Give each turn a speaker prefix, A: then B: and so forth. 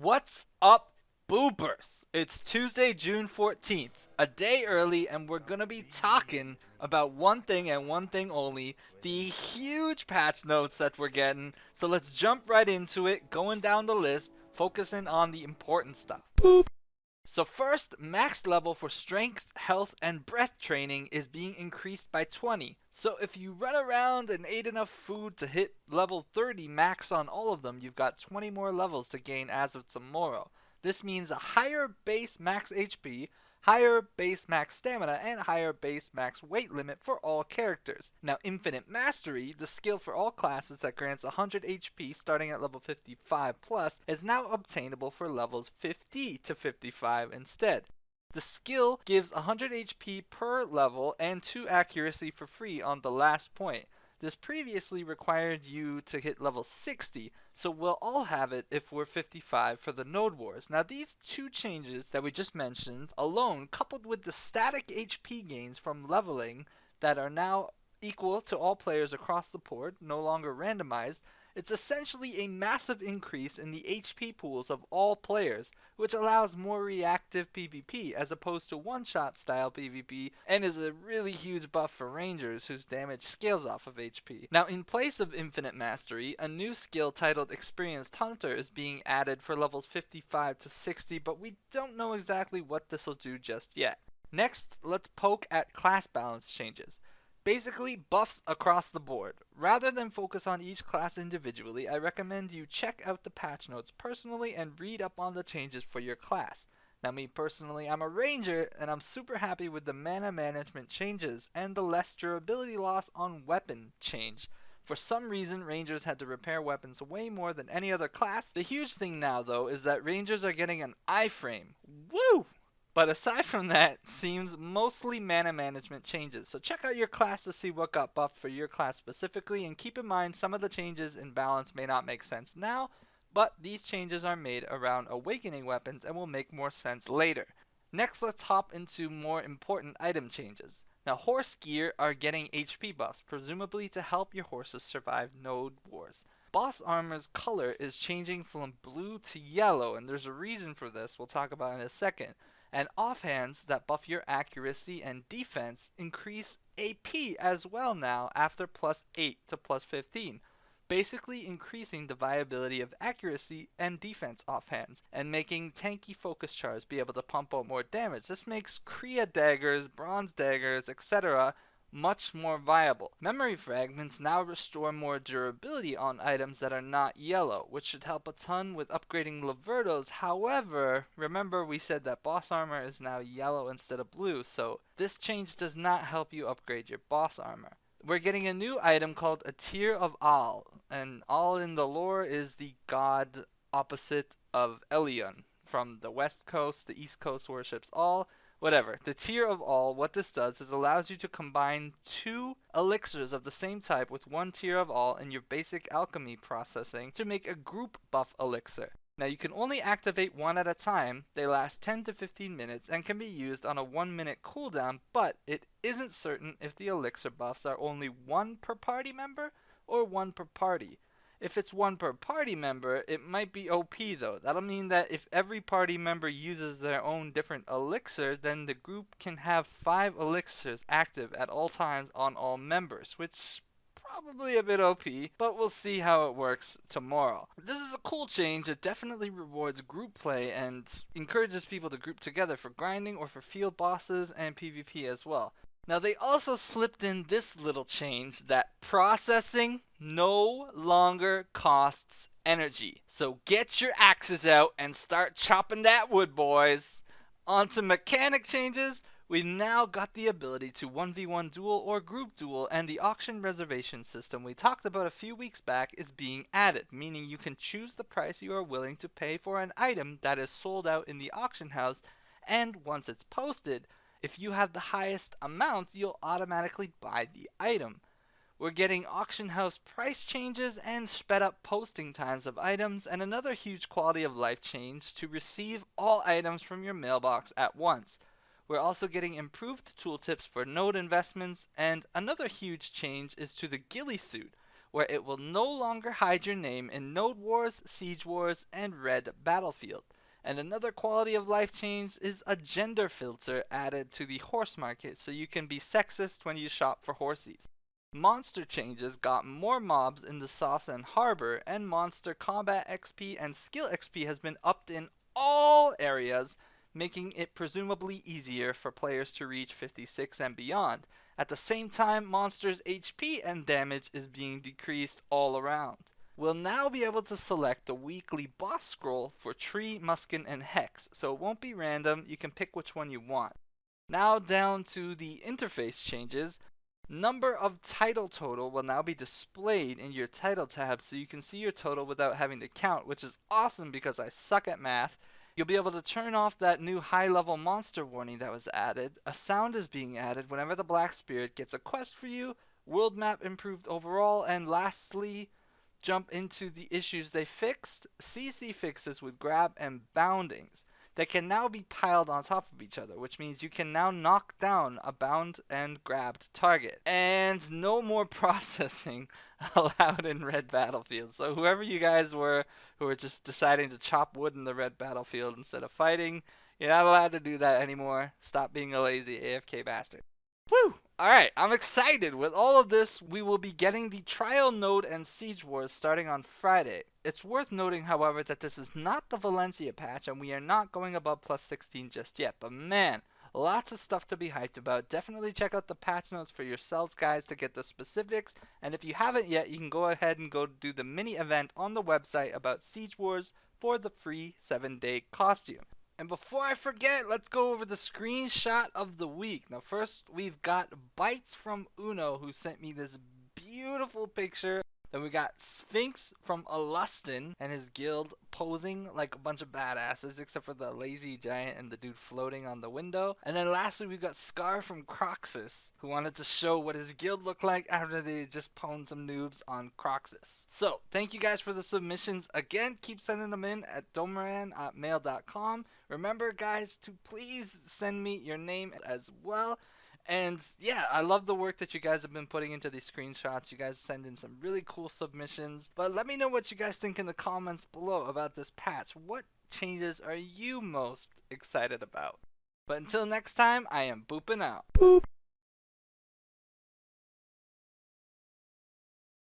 A: What's up, boopers? It's Tuesday, June 14th, a day early, and we're gonna be talking about one thing and one thing only, the huge patch notes that we're getting. So let's jump right into it, going down the list, focusing on the important stuff. So first, max level for strength, health, and breath training is being increased by 20. So if you run around and ate enough food to hit level 30 max on all of them, you've got 20 more levels to gain as of tomorrow. This means a higher base max HP, higher base max stamina, and higher base max weight limit for all characters. Now, Infinite Mastery, the skill for all classes that grants 100 HP starting at level 55 plus, is now obtainable for levels 50 to 55 instead. The skill gives 100 HP per level and 2 accuracy for free on the last point. This previously required you to hit level 60, so we'll all have it if we're 55 for the Node Wars. Now these two changes that we just mentioned alone, coupled with the static HP gains from leveling that are now equal to all players across the board, no longer randomized, it's essentially a massive increase in the HP pools of all players, which allows more reactive PvP as opposed to one-shot style PvP, and is a really huge buff for rangers whose damage scales off of HP. Now, in place of Infinite Mastery, a new skill titled Experienced Hunter is being added for levels 55 to 60, but we don't know exactly what this will do just yet. Next, let's poke at class balance changes. Basically, buffs across the board. Rather than focus on each class individually, I recommend you check out the patch notes personally and read up on the changes for your class. Now me personally, I'm a ranger and I'm super happy with the mana management changes and the less durability loss on weapon change. For some reason, rangers had to repair weapons way more than any other class. The huge thing now though is that rangers are getting an iframe. Woo! But aside from that, seems mostly mana management changes. So check out your class to see what got buffed for your class specifically, and keep in mind some of the changes in balance may not make sense now, but these changes are made around awakening weapons and will make more sense later. Next, let's hop into more important item changes. Now, horse gear are getting HP buffs, presumably to help your horses survive node wars. Boss armor's color is changing from blue to yellow, and there's a reason for this we'll talk about in a second. And offhands that buff your accuracy and defense increase AP as well now after plus 8 to plus 15, basically increasing the viability of accuracy and defense offhands, and making tanky focus chars be able to pump out more damage. This makes Kriya daggers, bronze daggers, etc. much more viable. Memory fragments now restore more durability on items that are not yellow, which should help a ton with upgrading Lavertos. However, remember we said that boss armor is now yellow instead of blue, so this change does not help you upgrade your boss armor. We're getting a new item called a Tear of All, and All in the lore is the god opposite of Elion. From the west coast, the east coast worships All. Whatever. The Tear of All, what this does is allows you to combine 2 elixirs of the same type with 1 Tear of All in your basic alchemy processing to make a group buff elixir. Now you can only activate 1 at a time. They last 10 to 15 minutes and can be used on a 1-minute cooldown, but it isn't certain if the elixir buffs are only 1 per party member or 1 per party. If it's 1 per party member, it might be OP though. That'll mean that if every party member uses their own different elixir, then the group can have 5 elixirs active at all times on all members, which probably a bit OP, but we'll see how it works tomorrow. This is a cool change. It definitely rewards group play and encourages people to group together for grinding or for field bosses and PvP as well. Now they also slipped in this little change that processing no longer costs energy. So get your axes out and start chopping that wood, boys. On to mechanic changes. We've now got the ability to 1v1 duel or group duel, and the auction reservation system we talked about a few weeks back is being added, meaning you can choose the price you are willing to pay for an item that is sold out in the auction house, and once it's posted, if you have the highest amount, you'll automatically buy the item. We're getting auction house price changes and sped up posting times of items, and another huge quality of life change to receive all items from your mailbox at once. We're also getting improved tooltips for node investments, and another huge change is to the ghillie suit, where it will no longer hide your name in Node Wars, Siege Wars, and Red Battlefield. And another quality of life change is a gender filter added to the horse market so you can be sexist when you shop for horsies. Monster changes got more mobs in the Sauce and Harbor, and monster combat XP and skill XP has been upped in all areas, making it presumably easier for players to reach 56 and beyond. At the same time, monsters' HP and damage is being decreased all around. We'll now be able to select the weekly boss scroll for Tree, Muskin, and Hex, so it won't be random, you can pick which one you want. Now down to the interface changes. Number of title total will now be displayed in your title tab so you can see your total without having to count, which is awesome because I suck at math. You'll be able to turn off that new high level monster warning that was added. A sound is being added whenever the Black Spirit gets a quest for you. World map improved overall, and lastly, jump into the issues they fixed. CC fixes with grab and boundings that can now be piled on top of each other, which means you can now knock down a bound and grabbed target. And no more processing allowed in Red Battlefield. So whoever you guys were who were just deciding to chop wood in the Red Battlefield instead of fighting, you're not allowed to do that anymore. Stop being a lazy AFK bastard. Woo! Alright, I'm excited. With all of this, we will be getting the Trial Node and Siege Wars starting on Friday. It's worth noting, however, that this is not the Valencia patch, and we are not going above plus 16 just yet. But man, lots of stuff to be hyped about. Definitely check out the patch notes for yourselves, guys, to get the specifics. And if you haven't yet, you can go ahead and go do the mini event on the website about Siege Wars for the free 7-day costume. And before I forget, let's go over the screenshot of the week. Now first, we've got Bites from Uno, who sent me this beautiful picture. Then we got Sphinx from Alustin and his guild posing like a bunch of badasses, except for the lazy giant and the dude floating on the window. And then lastly, we've got Scar from Croxus, who wanted to show what his guild looked like after they just pwned some noobs on Croxus. So, thank you guys for the submissions. Again, keep sending them in at domaran@mail.com. Remember, guys, to please send me your name as well. And yeah, I love the work that you guys have been putting into these screenshots. You guys send in some really cool submissions. But let me know what you guys think in the comments below about this patch. What changes are you most excited about? But until next time, I am booping out. Boop.